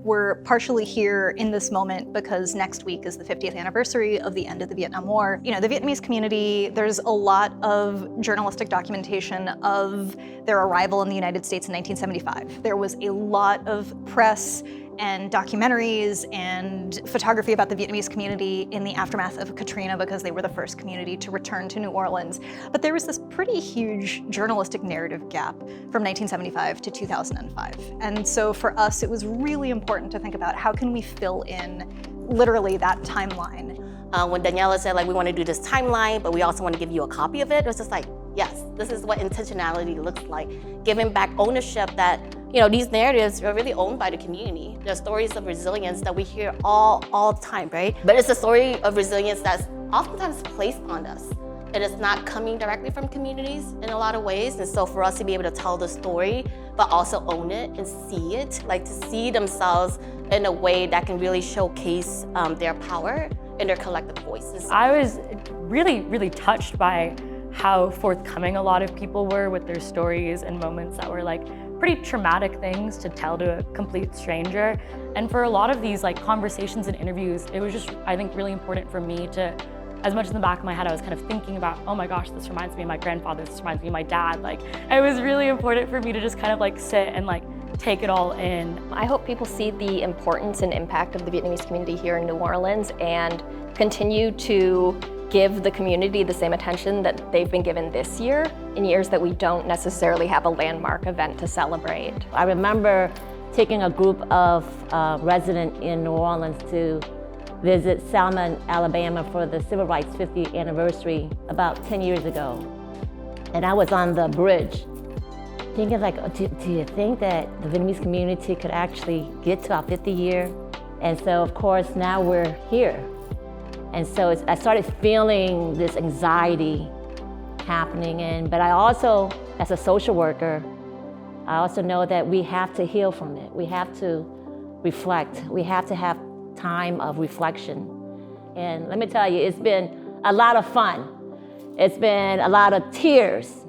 We're partially here in this moment because next week is the 50th anniversary of the end of the Vietnam War. You know, the Vietnamese community, there's a lot of journalistic documentation of their arrival in the United States in 1975. There was a lot of press and documentaries and photography about the Vietnamese community in the aftermath of Katrina because they were the first community to return to New Orleans. But there was this pretty huge journalistic narrative gap from 1975 to 2005. And so for us, it was really important to think about how can we fill in literally that timeline. When Daniela said, like, we want to do this timeline, but we also want to give you a copy of it, it was just like, yes, this is what intentionality looks like. Giving back ownership that, you know, these narratives are really owned by the community. They're stories of resilience that we hear all the time, right? But it's a story of resilience that's oftentimes placed on us. It is not coming directly from communities in a lot of ways. And so for us to be able to tell the story, but also own it and see it, like to see themselves in a way that can really showcase their power and their collective voices. I was really, really touched by how forthcoming a lot of people were with their stories and moments that were like pretty traumatic things to tell to a complete stranger. And for a lot of these like conversations and interviews, it was just, I think, really important for me to, as much in the back of my head, I was kind of thinking about, oh my gosh, this reminds me of my grandfather, this reminds me of my dad. Like, it was really important for me to just kind of like sit and like take it all in. I hope people see the importance and impact of the Vietnamese community here in New Orleans and continue to give the community the same attention that they've been given this year in years that we don't necessarily have a landmark event to celebrate. I remember taking a group of residents in New Orleans to visit Selma, Alabama for the Civil Rights 50th anniversary about 10 years ago. And I was on the bridge thinking like, do you think that the Vietnamese community could actually get to our 50 year? And so of course now we're here. And so I started feeling this anxiety happening. But I also, as a social worker, I also know that we have to heal from it. We have to reflect. We have to have time of reflection. And let me tell you, it's been a lot of fun. It's been a lot of tears.